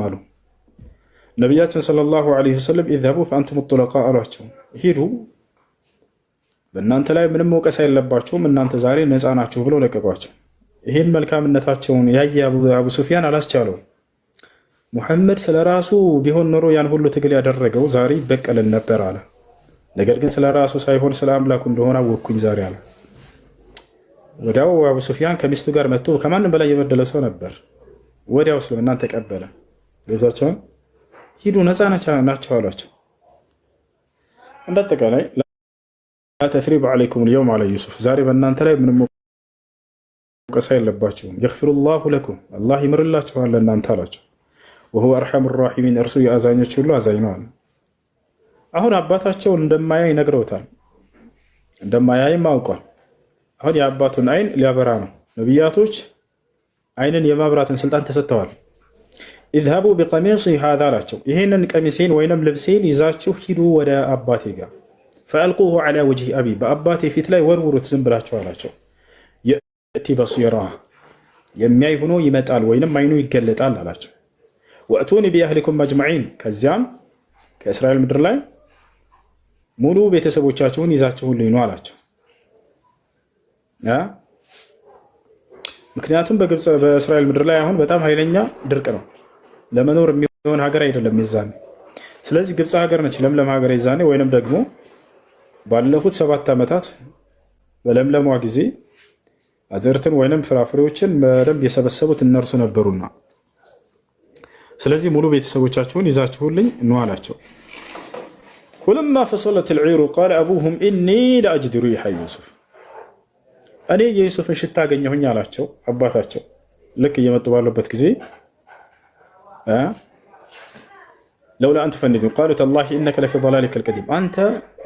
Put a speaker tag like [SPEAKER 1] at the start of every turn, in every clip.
[SPEAKER 1] አሉ። ነቢያችን ሰለላሁ ዐለይሂ ወሰለም ኢዝሀቡ ፈአንቱም ጡለቃ አሏቸው። ሂዱ በእናንተ ላይ ምንም ወቀሳ የለባችሁም እናንተ ዛሬ ነፃ ናችሁ ብለው ለቀቋቸው። ይህን መልካምነታቸውን ያየ አቡ ሱፊያን አላስቻለውም። ሙሐመድ ስለ ራሱ ቢሆን ኖሮ ያን ሁሉ ትግል ያደረገው ዛሬ ይበቀልን ነበር አለ። ነገር ግን ስለ ራሱ ሳይሆን ስለ አምላኩ እንደሆነ አወቅኩኝ ዛሬ አለ። ወዲያው አቡ ሱፊያን ከሚስቱ ጋር መጥቶ ከማንም በላይ የበደለ ሰው ነበር። ወዲያው እስልምናን ተቀበለ። ገብቷቸውን ሂዱ ነፃ ናቸው አሏቸው። እንዳጠቃላይ ላ ተስሪበ ዐለይኩም አልየውም ዐላ ዩሱፍ፣ ዛሬ በእናንተ ላይ ምንም ወቀሳ የለባችሁም። የግፊሩ ላሁ ለኩም፣ አላህ ይምርላችኋል ለእናንተ አላቸው። ወሁወ አርሐሙ ራሒሚን፣ እርሱ የአዛኞች ሁሉ አዛኝ ነው አለ። አሁን አባታቸውን እንደማያይ ነግረውታል። እንደማያይም አውቋል። አሁን የአባቱን አይን ሊያበራ ነው። ነቢያቶች አይንን የማብራትን ስልጣን ተሰጥተዋል። ኢዝሀቡ ቢቀሚሲ ሃዛ አላቸው። ይህንን ቀሚሴን ወይንም ልብሴን ይዛችሁ ሂዱ ወደ አባቴ ጋር ፈአልቁሁ ዐላ ወጅሂ አቢ፣ በአባቴ ፊት ላይ ወርውሩት ዝም ብላችሁ አላቸው። የእቲ በሲራ፣ የሚያይ ሆኖ ይመጣል ወይንም አይኑ ይገለጣል አላቸው። ወእቱኒ ቢአህሊኩም አጅመዒን፣ ከዚያም ከእስራኤል ምድር ላይ ሙሉ ቤተሰቦቻችሁን ይዛችሁልኝ ነው አላቸው። ምክንያቱም በእስራኤል ምድር ላይ አሁን በጣም ኃይለኛ ድርቅ ነው። ለመኖር የሚሆን ሀገር አይደለም የዛኔ። ስለዚህ ግብፅ ሀገር ነች ለምለም ሀገር የዛኔ፣ ወይንም ደግሞ ባለፉት 7 ዓመታት በለምለሟ ጊዜ አዝርትን ወይንም ፍራፍሬዎችን በደንብ የሰበሰቡት እነርሱ ነበሩና፣ ስለዚህ ሙሉ ቤተሰቦቻችሁን ይዛችሁልኝ ነው አላቸው። ወለማ ፈሰለት ልዒሩ ቃለ አቡሁም ኢኒ ለአጅዱ ሪሐ ዩሱፍ፣ እኔ የዩሱፍን ሽታ አገኘሁኝ አላቸው አባታቸው። ልክ እየመጡ ባሉበት ጊዜ ለውላ አንቱ ፈኒዱ ቃሉ ተላሂ ኢነከ ለፊ ضላሊከ ልቀዲም፣ አንተ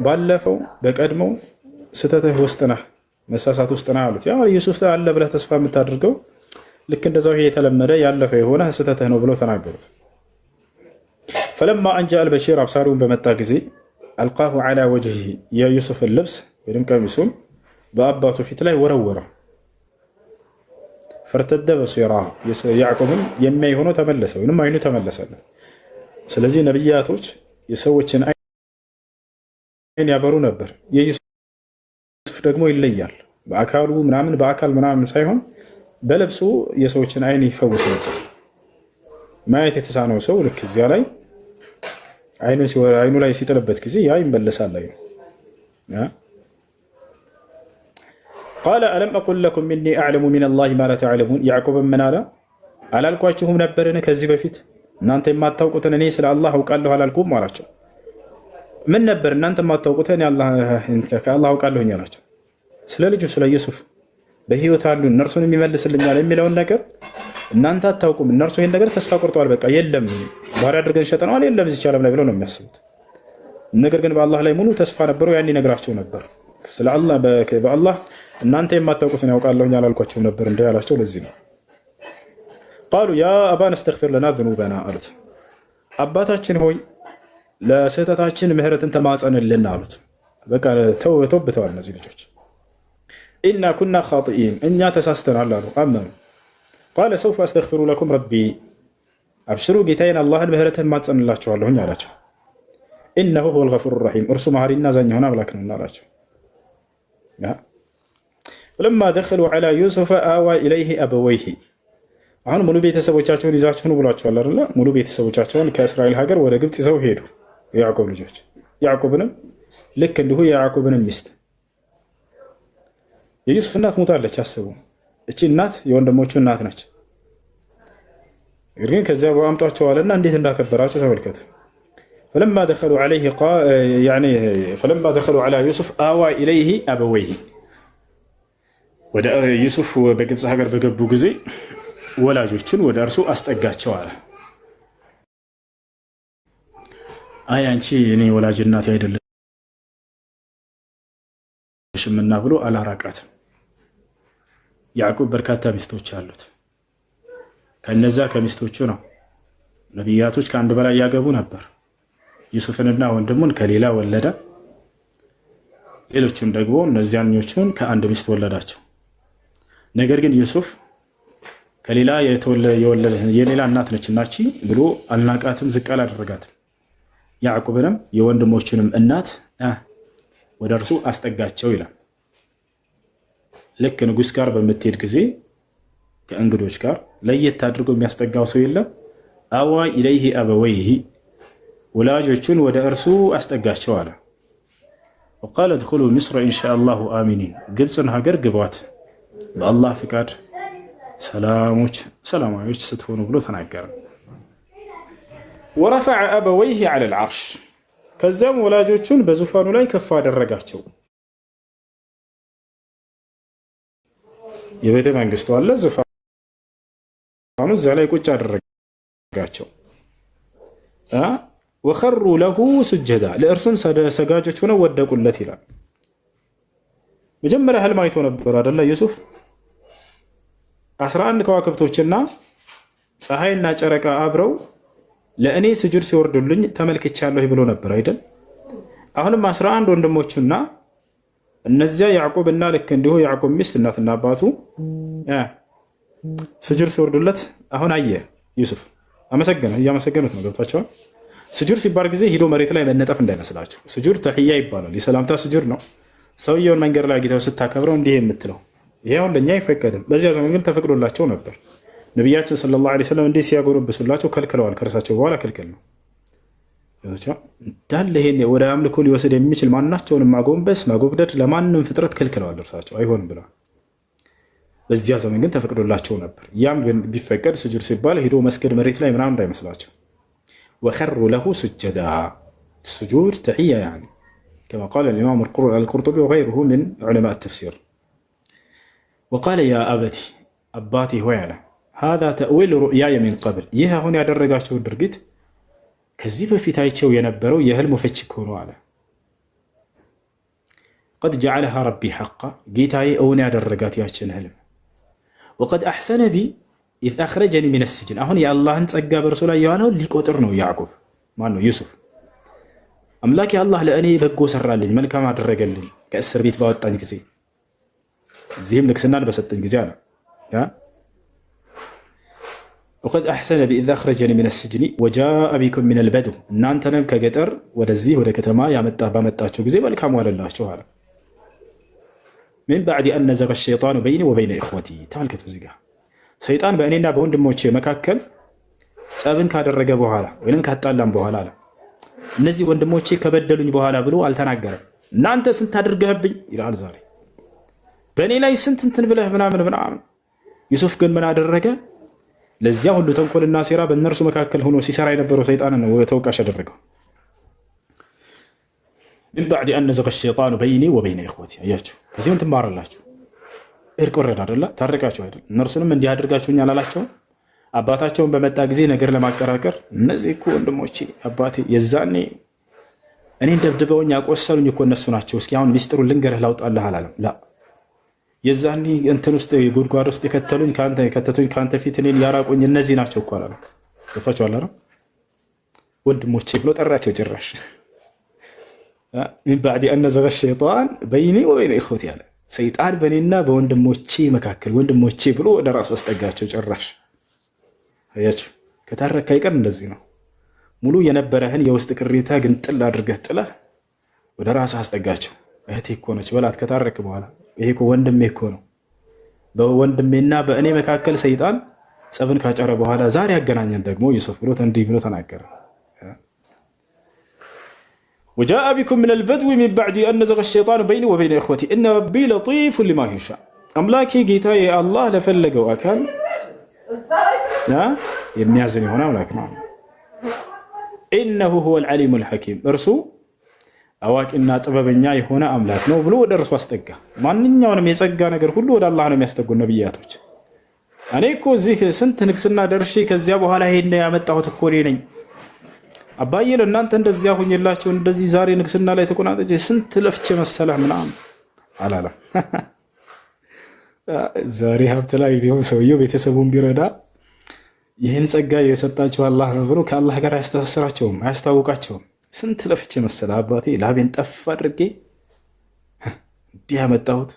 [SPEAKER 1] ባለፈው በቀድሞው ስተትህ ውስጥ ነህ፣ መሳሳት ውስጥ ነህ አሉት። ያ ዩሱፍ አለ ብለህ ተስፋ የምታደርገው ልክ እንደዛው ይሄ የተለመደ ያለፈ የሆነ ስተትህ ነው ብለው ተናገሩት። ፈለማ አንጃ አልበሺር፣ አብሳሪውን በመጣ ጊዜ አልቃሁ ዐላ ወጅሂ፣ የዩሱፍን ልብስ ወይም ቀሚሱን በአባቱ ፊት ላይ ወረወረው። ፈርተደ በሲራ፣ ያዕቆብን የሚያይ ሆኖ ተመለሰ ወይም አይኑ ተመለሰለት። ስለዚህ ነቢያቶች የሰዎችን አይን ያበሩ ነበር። የዩሱፍ ደግሞ ይለያል። በአካሉ ምናምን በአካል ምናምን ሳይሆን በልብሱ የሰዎችን አይን ይፈውስ ነበር። ማየት የተሳነው ሰው ልክ እዚያ ላይ አይኑ ላይ ሲጥልበት ጊዜ ያ ይመለሳል። ቃለ አለም አቁል ለኩም ኢኒ አዕለሙ ሚነላሂ ማ ላ ተዕለሙን፣ ያዕቆብን ምን አለ? አላልኳችሁም ነበርን ከዚህ በፊት እናንተ የማታውቁትን እኔ ስለ አላህ አውቃለሁ አላልኩም አላቸው። ምን ነበር እናንተ የማታውቁትን ከአላህ አውቃለሁኝ አላቸው። ስለ ልጁ ስለ ዩሱፍ በህይወት አሉ እነርሱን የሚመልስልኛል የሚለውን ነገር እናንተ አታውቁም። እነርሱ ይህን ነገር ተስፋ ቆርጠዋል። በቃ የለም ባሪያ አድርገን ሸጠነዋል፣ የለም እዚች ዓለም ላይ ብለው ነው የሚያስቡት። ነገር ግን በአላህ ላይ ሙሉ ተስፋ ነበረው። ያን ይነግራቸው ነበር። ስለ አላህ በአላህ እናንተ የማታውቁትን ያውቃለሁኝ አላልኳቸውም ነበር እንደ ያላቸው ለዚህ ነው። ቃሉ ያ አባና እስተግፊር ለና ዝኑበና አሉት። አባታችን ሆይ ለስህተታችን ምህረትን ተማጸንልን አሉት። በቃ ተውብተዋል እነዚህ ልጆች። ኢና ኩና ኻጢኢን፣ እኛ ተሳስተናል አሉ። አመኑ። ቃለ ሰውፈ አስተግፊሩ ለኩም ረቢ፣ አብሽሩ ጌታዬን አላህን ምህረትን ማጸንላችኋለሁኝ አላቸው። ኢነሁ ሁወል ገፉሩ ረሒም፣ እርሱ መሐሪና አዛኝ የሆነ አምላክ ነውና አላቸው። ፈለማ ደኸሉ ዐላ ዩሱፈ አዋ ኢለይሂ አበወይሂ፣ አሁን ሙሉ ቤተሰቦቻቸውን ይዛችሁ ነው ብሏቸዋል አይደለ? ሙሉ ቤተሰቦቻቸውን ከእስራኤል ሀገር ወደ ግብፅ ይዘው ሄዱ የያዕቆብ ልጆች። ያዕቆብንም ልክ እንዲሁ የያዕቆብንም ሚስት የዩሱፍ እናት ሞታለች። አስቡ፣ እቺ እናት የወንድሞቹ እናት ነች። ነገር ግን ከዚያ በአምጧቸዋልና እንዴት እንዳከበራቸው ተመልከቱ። ፈለማ ደኸሉ ዐላ ዩሱፍ አዋ ኢለይሂ አበወይሂ፣ ወደ ዩሱፍ በግብፅ ሀገር በገቡ ጊዜ ወላጆችን ወደ እርሱ አስጠጋቸው አለ። አይ አንቺ እኔ ወላጅ እናቴ አይደለሽምና ብሎ አላራቃትም። ያዕቆብ በርካታ ሚስቶች አሉት። ከነዛ ከሚስቶቹ ነው ነቢያቶች ከአንድ በላይ ያገቡ ነበር። ዩሱፍንና ወንድሙን ከሌላ ወለደ። ሌሎቹን ደግሞ እነዚያኞቹን ከአንድ ሚስት ወለዳቸው። ነገር ግን ዩሱፍ ከሌላ የሌላ እናት ነችና እቺ ብሎ አልናቃትም፣ ዝቅ አላደረጋትም። ያዕቁብንም የወንድሞቹንም እናት ወደ እርሱ አስጠጋቸው ይላል። ልክ ንጉሥ ጋር በምትሄድ ጊዜ ከእንግዶች ጋር ለየት አድርጎ የሚያስጠጋው ሰው የለም። አዋ ኢለይህ አበወይህ ወላጆቹን ወደ እርሱ አስጠጋቸው አለ። ወቃለ ድኹሉ ሚስረ ኢንሻአላሁ አሚኒን ግብፅን ሀገር ግቧት በአላህ ፍቃድ ሰላማዊዎች ስትሆኑ ብሎ ተናገረ። ወረፈዐ አበወይህ ዐለል ዐርሽ ከዚያም ወላጆቹን በዙፋኑ ላይ ከፍ አደረጋቸው። የቤተ መንግስቱ አለ ዙፋኑ እዛ ላይ ቁጭ አደረጋቸው። ወኸሩ ለሁ ሱጀዳ ለእርሱም ሰጋጆች ሆነው ወደቁለት ይላል። መጀመሪያ ህልም አይቶ ነበር አይደለ ዩሱፍ 11 ከዋክብቶችና ፀሐይና ጨረቃ አብረው ለእኔ ስጁድ ሲወርዱልኝ ተመልክቻለሁ ብሎ ነበር አይደል? አሁንም 11 ወንድሞቹና እነዚያ ያዕቆብና ልክ እንዲሁ ያዕቆብ ሚስት እናትና አባቱ ስጁድ ሲወርዱለት አሁን አየ ዩሱፍ። እያመሰገኑት ነው። ገብቷቸዋል። ስጁድ ሲባል ጊዜ ሂዶ መሬት ላይ መነጠፍ እንዳይመስላችሁ። ስጁድ ተህያ ይባላል። የሰላምታ ስጁድ ነው። ሰውየውን መንገድ ላይ ጌታው ስታከብረው እንዲህ የምትለው ይሄ አሁን ለእኛ አይፈቀድም። በዚያ ዘመን ግን ተፈቅዶላቸው ነበር። ነቢያችን ሰለላሁ ዐለይሂ ወሰለም እንዲህ ሲያጎረብሱላቸው ከልክለዋል። ከእርሳቸው በኋላ ክልክል ነው። እንዳለ ይሄን ወደ አምልኮ ሊወስድ የሚችል ማናቸውንም ማጎብደድ ለማንም ፍጥረት ክልክለዋል። እርሳቸው አይሆንም ብለዋል። በዚያ ዘመን ግን ተፈቅዶላቸው ነበር። ያም ግን ቢፈቀድ ስጁድ ሲባል ሂዶ መስገድ መሬት ላይ ምናምን እንዳይመስላቸው። ወኸሩ ለሁ ሱጀዳ ስጁድ ተሕያ ያኒ ከማ ቃለ ኢማም አልቁርጡቢ ወገይሩሁ ሚን ዑለማኢ ተፍሲር። ወቃለ ያ አበቲ አባቴ ሆይ አለ ሃዛ ተእዊል ሩእያየ ሚን ቀብል ይህ አሁን ያደረጋቸው ድርጊት ከዚህ በፊት አይቸው የነበረው የህልሙ ፍቺ እኮ ነው አለ። ቀድ ጀዐለሃ ረቢ ሐቃ ጌታዬ እውን ያደረጋት ያችን ህልም። ወቀድ አሕሰነ ቢ ኢዝ አኽረጀኒ ሚነ ስጅን አሁን የአላህን ጸጋ በእርሱ ላይ የሆነው ሊቆጥር ነው። ያዕቁብ ማን ነው? ዩሱፍ። አምላኬ አላህ ለእኔ በጎ ሰራልኝ፣ መልካም አደረገልኝ ከእስር ቤት ባወጣኝ ጊዜ፣ እዚህም ንግስናን በሰጠኝ ጊዜ አለ። ወቀድ አሕሰነ ቢ ኢዝ አኽረጀኒ ሚነ ስጅኒ ወጃአ ቢኩም ሚነል በድው እናንተንም ከገጠር ወደዚህ ወደ ከተማ ባመጣቸው ጊዜ መልካም ዋለላቸው አለ። ሚን ባዕድ አን ነዘገ ሸይጣኑ በይኒ ወበይነ ኢኽወቲ ተመልከቱ እዚህ ጋር ሰይጣን በእኔና በወንድሞቼ መካከል ጸብን ካደረገ በኋላ ወይም ካጣላም በኋላ አለ እነዚህ ወንድሞቼ ከበደሉኝ በኋላ ብሎ አልተናገረም። እናንተ ስንት አድርገህብኝ ይላል ዛሬ በእኔ ላይ ስንት እንትን ብለህ ምናምን። ዩሱፍ ግን ምን አደረገ? ለዚያ ሁሉ ተንኮልና ሴራ በእነርሱ መካከል ሆኖ ሲሰራ የነበረው ሰይጣን ነው ተወቃሽ ያደረገው። ሚን ባዕድ አን ነዘገ ሸይጣኑ በይኒ ወበይነ ኢኽወቲ አያችሁ። ከዚህም ትማራላችሁ። እርቅ ወረድ አይደለ? ታረቃችሁ አይደል? እነርሱንም እንዲህ አድርጋችሁኛል አላቸው። አባታቸውን በመጣ ጊዜ ነገር ለማቀራቀር እነዚህ እኮ ወንድሞቼ አባቴ የዛኔ እኔን ደብድበውኝ ያቆሰሉኝ እኮ እነሱ ናቸው። እስኪ አሁን ሚስጥሩን ልንገርህ ላውጣልህ አላለም። ላ የዛኔ እንትን ውስጥ ጉድጓድ ውስጥ የከተቱኝ ከአንተ ፊት እኔን ያራቁኝ እነዚህ ናቸው እኮ አላለም። ገብቷችኋል አይደል? ወንድሞቼ ብሎ ጠራቸው። ጭራሽ ሚን ባዕድ አን ነዘገ ሸይጣን በይኒ ወበይነ ኢኽወቲ አለ። ሰይጣን በእኔና በወንድሞቼ መካከል ወንድሞቼ ብሎ ወደ ራሱ አስጠጋቸው። ጭራሽ አያችሁ፣ ከታረካ ይቀር እንደዚህ ነው። ሙሉ የነበረህን የውስጥ ቅሪታ ግን ጥል አድርገህ ጥለህ ወደ ራስህ አስጠጋቸው። እህቴ እኮ ነች በላት ከታረክ በኋላ። ይሄ እኮ ወንድሜ እኮ ነው። በወንድሜና በእኔ መካከል ሰይጣን ጸብን ካጨረ በኋላ ዛሬ ያገናኘን ደግሞ ዩሱፍ ብሎ እንዲህ ብሎ ተናገረ። ወጃአ ቢኩም ሚነል በድዊ ሚን ባዕድ አን ነዘገ ሸይጣኑ በይኒ ወበይነ ኢኽወቲ ኢነ ረቢ ለጢፉን ሊማ የሻእ አምላኬ ጌታዬ አላህ ለፈለገው አካል የሚያዝን የሆነ አምላክ ነው። ኢነሁ ሁወል ዐሊሙል ሐኪም እርሱ አዋቂና ጥበበኛ የሆነ አምላክ ነው ብሎ ወደ እርሱ አስጠጋ። ማንኛውንም የጸጋ ነገር ሁሉ ወደ አላህ ነው የሚያስጠጉ ነብያቶች። እኔ እኮ እዚህ ስንት ንግስና ደርሼ ከዚያ በኋላ ይሄን ያመጣሁት እኮ እኔ ነኝ። አባዬ ለእናንተ እንደዚያ ሁኝላችሁ እንደዚህ ዛሬ ንግስና ላይ ተቆናጠጭ ስንት ለፍቼ መሰለህ ምናምን አላለም። ዛሬ ሀብት ላይ ቢሆን ሰውየው ቤተሰቡን ቢረዳ ይህን ጸጋ የሰጣቸው አላህ ነው ብሎ ከአላህ ጋር አያስተሳስራቸውም፣ አያስታውቃቸውም። ስንት ለፍቼ መሰለህ አባቴ ላቤን ጠፍ አድርጌ እንዲህ ያመጣሁት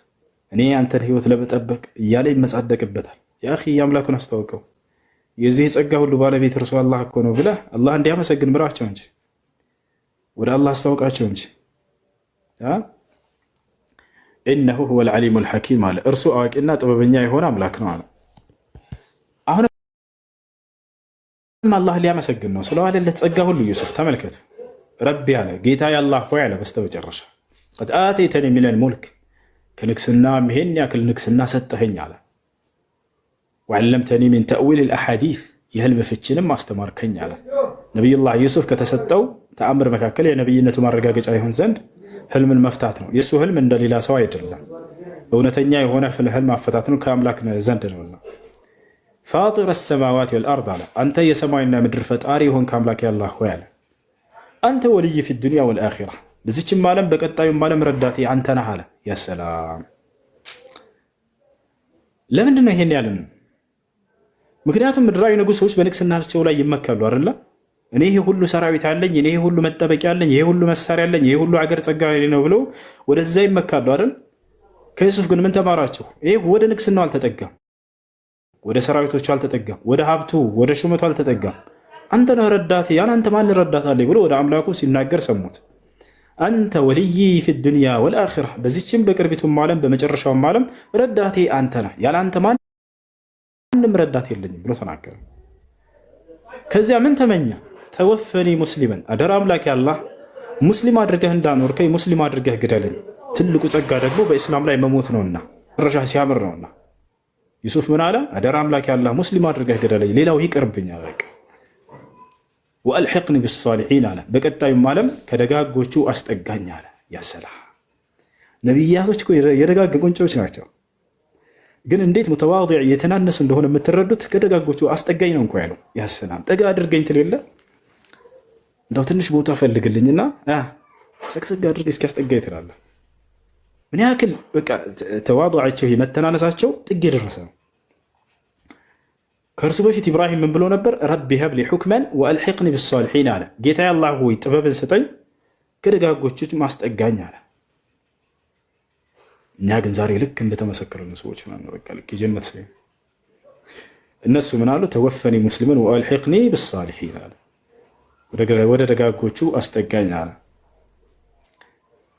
[SPEAKER 1] እኔ አንተን ህይወት ለመጠበቅ እያለ ይመጻደቅበታል። ያ አኺ አምላኩን አስተዋውቀው የዚህ ጸጋ ሁሉ ባለቤት እርሱ አላህ እኮ ነው ብለህ አላህ እንዲያመሰግን ምራቸው እንጂ ወደ አላህ አስተዋውቃቸው እንጂ ኢነሁ ሁወል ዓሊሙል ሐኪም አለ። እርሱ አዋቂና ጥበበኛ የሆነ አምላክ ነው አለ። አሁንም አላህ ሊያመሰግን ነው ስለዋለለት ጸጋ ሁሉ ዩሱፍ ተመልከቱ። ረቢ አለ ጌታ አላህ ሆይ አለ በስተመጨረሻ ቀድ አተይተኒ ሚነል ሙልክ ከንግስና ይሄን ያክል ንግስና ሰጠኸኝ አለ። ወዓለምተኒ ሚን ተእዊል አልአሓዲስ የህልም ፍችንም አስተማርከኝ አለ። ነቢዩላህ ዩሱፍ ከተሰጠው ተአምር መካከል የነቢይነቱ ማረጋገጫ ይሆን ዘንድ ህልምን መፍታት ነው። የእሱ ህልም እንደሌላ ሰው አይደለም፣ እውነተኛ የሆነ ህልም አፈታት ነው ከአምላክ ዘንድ ነውና። ፋጢረ ሰማዋት ወልአርድ አለ አንተ የሰማይና ምድር ፈጣሪ የሆንክ አምላክ ያላህ ሆይ አለ። አንተ ወልይ ፊ ዱንያ ወልአኺራ በዚችም ዓለም በቀጣዩም ዓለም ረዳቴ አንተ ነህ አለ። ያ ሰላም! ለምንድን ነው ይሄን ያለን? ምክንያቱም ምድራዊ ንጉሶች በንግስናቸው ላይ ይመካሉ አይደለ? እኔ ይሄ ሁሉ ሰራዊት አለኝ፣ እኔ ይሄ ሁሉ መጠበቂያ አለኝ፣ ይሄ ሁሉ መሳሪያ አለኝ፣ ይሄ ሁሉ አገር ጸጋ ነው ብለው ወደዛ ይመካሉ አይደል? ከዩሱፍ ግን ምን ተማራቸው? ይሄ ወደ ንግስናው አልተጠጋም፣ ወደ ሰራዊቶቹ አልተጠጋም፣ ወደ ሀብቱ ወደ ሹመቱ አልተጠጋም። አንተ ነህ ረዳቴ፣ ያን አንተ ማን ረዳት አለኝ ብሎ ወደ አምላኩ ሲናገር ሰሙት። አንተ ወልይ ፊ ዱንያ ወልአኺራ በዚችም በቅርቢቱም ዓለም በመጨረሻውም ዓለም ረዳቴ አንተ ነህ፣ ያለ አንተ ማንም ረዳት የለኝም ብሎ ተናገረ። ከዚያ ምን ተመኘ? ተወፈኒ ሙስሊመን አደራ አምላክ አላህ ሙስሊም አድርገህ እንዳኖርከኝ ሙስሊም አድርገህ ግደለኝ። ትልቁ ጸጋ ደግሞ በእስላም ላይ መሞት ነውና ረሻ ሲያምር ነውና ዩሱፍ ምን አለ? አደራ አምላክ አላህ ሙስሊም አድርገህ ግደለኝ፣ ሌላው ይቅርብኛል በቃ። ወአልሒቅኒ ቢሷሊሒን አለ በቀጣዩም ዓለም ከደጋጎቹ አስጠጋኝ አለ። ያሰላም! ነቢያቶች እኮ የደጋግ ቁንጮች ናቸው። ግን እንዴት ሙተዋዲዕ የተናነሱ እንደሆነ የምትረዱት ከደጋጎቹ አስጠጋኝ ነው እንኳ ያለው። ያሰላም! ጠጋ አድርገኝ ትል የለ እንደው ትንሽ ቦታ ፈልግልኝና ሰግሰግ አድርገኝ እስኪያስጠጋኝ ትላለህ። ምን ያክል በቃ ተዋዱዓቸው የመተናነሳቸው ጥግ የደረሰ ነው። ከእርሱ በፊት ኢብራሂም ምን ብሎ ነበር? ረቢ ሀብሊ ሑክመን ወአልሒቅኒ ቢሷሊሒን አለ። ጌታ አላህ ሆይ ጥበብን ስጠኝ ከደጋጎቹ ማስጠጋኝ አለ። እኛ ግን ዛሬ ልክ እንደተመሰከረልን ሰዎች ነው። በቃ ልክ የጀነት ሰው እነሱ ምን አሉ? ተወፈኒ ሙስሊምን ወአልሒቅኒ ቢሷሊሒን አለ። ወደ ደጋጎቹ አስጠጋኝ አለ።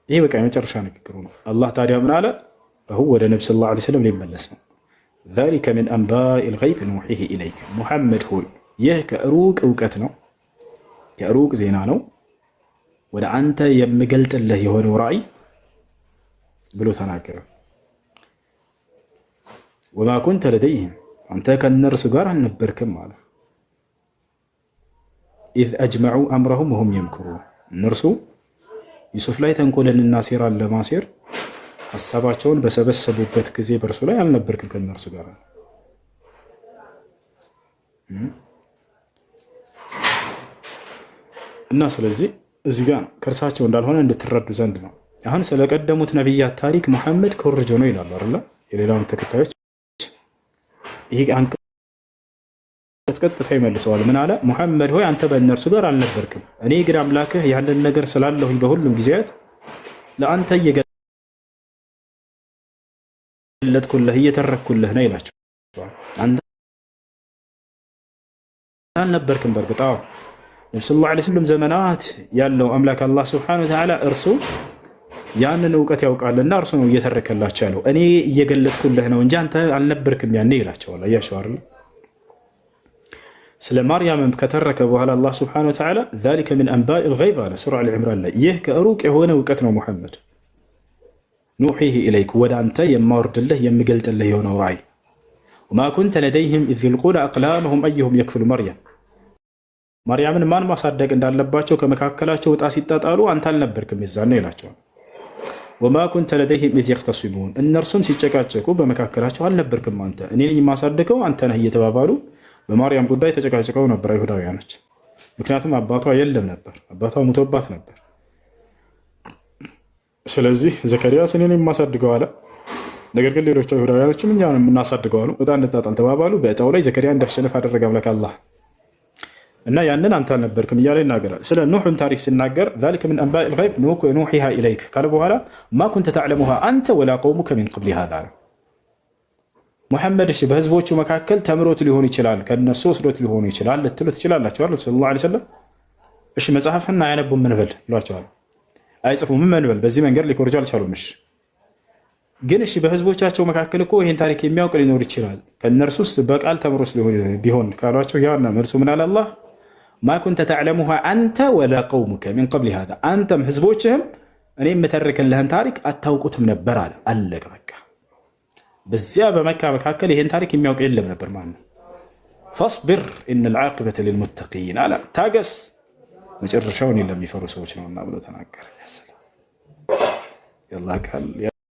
[SPEAKER 1] ይሄ በቃ የመጨረሻ ንግግሩ ነው። አላህ ታዲያ ምን አለ? አሁን ወደ ነብዩ ሰለላሁ ዐለይሂ ወሰለም ሊመለስ ነው። ዛሊከ ሚን አንባኢል ገይብ ኑሒሂ ኢለይክ ሙሐመድ ሆይ ይህ ከሩቅ እውቀት ነው፣ ከሩቅ ዜና ነው ወደ አንተ የምገልጥልህ የሆነው ራእይ ብሎ ተናገረ። ወማ ኩንተ ለደይህም አንተ ከነርሱ ጋር አልነበርክም አለ። ኢዝ አጅመዑ አምረሁም ወሁም የምክሩን እነርሱ ዩሱፍ ላይ ተንኮልንና ሴራን ለማሴር ሀሳባቸውን በሰበሰቡበት ጊዜ በእርሱ ላይ አልነበርክም ከእነርሱ ጋር። እና ስለዚህ እዚህ ጋር ከእርሳቸው እንዳልሆነ እንድትረዱ ዘንድ ነው። አሁን ስለቀደሙት ነቢያት ታሪክ ሙሐመድ ኮርጆ ነው ይላሉ አይደለ? የሌላውን ተከታዮች ይሄ አንቀጽ ቀጥታ ይመልሰዋል። ምን አለ? ሙሐመድ ሆይ አንተ በእነርሱ ጋር አልነበርክም፣ እኔ ግን አምላክህ ያንን ነገር ስላለሁኝ በሁሉም ጊዜያት ለአንተ እየገለጥኩልህ እየተረኩልህ ነው ይላቸዋል። አንተ አልነበርክም። በእርግጥ ነብዩ ሰለላሁ ዐለይሂ ወሰለም ዘመናት ያለው አምላክ አላህ ሱብሓነሁ ወተዓላ እርሱ ያንን እውቀት ያውቃልና እርሱ ነው እየተረከላቸው ያለው። እኔ እየገለጥኩልህ ነው እንጂ አንተ አልነበርክም ያኔ ይላቸዋል። አያቸው አይደል? ስለ ማርያምም ከተረከ በኋላ አላህ ሱብሓነሁ ወተዓላ ዛሊከ ሚን አንባኢል ገይብ አለ ሱራ አሊ ዒምራን ላይ። ይህ ከሩቅ የሆነ እውቀት ነው ሙሐመድ ኑሒሂ ኢለይክ ወደ አንተ የማወርድልህ የምገልጥልህ የሆነው ራእይ። ወማ ኩንተ ለደይህም ኢዝ የልቁነ አቅላመሁም አየሁም የክፍሉ መርያም ማርያምን ማን ማሳደግ እንዳለባቸው ከመካከላቸው ዕጣ ሲጣጣሉ አንተ አልነበርክም የዛኔ ይላቸዋል። ወማ ኩንተ ለደይህም ኢዝ የኽተሲሙን እነርሱም ሲጨቃጨቁ በመካከላቸው አልነበርክም አንተ፣ እኔ ነኝ የማሳድገው አንተ ነህ እየተባባሉ በማርያም ጉዳይ ተጨቃጭቀው ነበር አይሁዳውያኖች። ምክንያቱም አባቷ የለም ነበር፣ አባቷ ሙቶባት ነበር። ስለዚህ ዘከርያስ እኔ ነኝ የማሳድገው አለ። ነገር ግን ሌሎች አይሁዳውያኖችም እኛ ነን የምናሳድገው አሉ። ዕጣ እንጣጣል ተባባሉ። በዕጣው ላይ ዘከርያ እንዳሸነፍ አደረገ አምላክ አላህ እና ያንን አንተ አልነበርክም እያለ ይናገራል። ስለ ኑሕን ታሪክ ሲናገር ዛሊከ ሚን አንባኢል ገይብ ኑሒሃ ኢለይክ ካለ በኋላ ማ ኩንተ ተዕለሙሃ አንተ ወላ ቀውሙከ ሚን ቀብሊ ሃዛ ሙሐመድ እሺ በህዝቦቹ መካከል ተምሮት ሊሆን ይችላል፣ ከነሱ ወስዶት ሊሆን ይችላል ልትሉ ትችላላችሁ አይደል? ሰለላሁ ዐለይሂ ወሰለም እሺ መጽሐፍና አያነቡም እንበል ይሏቸዋል። አይጽፉም እንበል። በዚህ መንገድ ሊኮርጁ አልቻሉም። እሺ ግን እሺ በህዝቦቻቸው መካከል እኮ ይሄን ታሪክ የሚያውቅ ሊኖር ይችላል፣ ከነርሱ ውስጥ በቃል ተምሮስ ቢሆን ካሏቸው ያና መልሱ ምን አለ አላህ ማ ኩንተ ተዕለሙሃ አንተ ወላ ቀውሙከ ሚን ቀብል ሃዛ አንተም ህዝቦችህም እኔ የምተርክልህን ታሪክ አታውቁትም ነበር አለ። አለቀ በቃ። በዚያ በመካ መካከል ይሄን ታሪክ የሚያውቅ የለም ነበር ማለት ነው። ፈስቢር ኢነል ዓቂበተ ሊልሙተቂን አለ። ታገስ መጨረሻውን ለሚፈሩ ሰዎች ነውና ብሎ ተናገረ።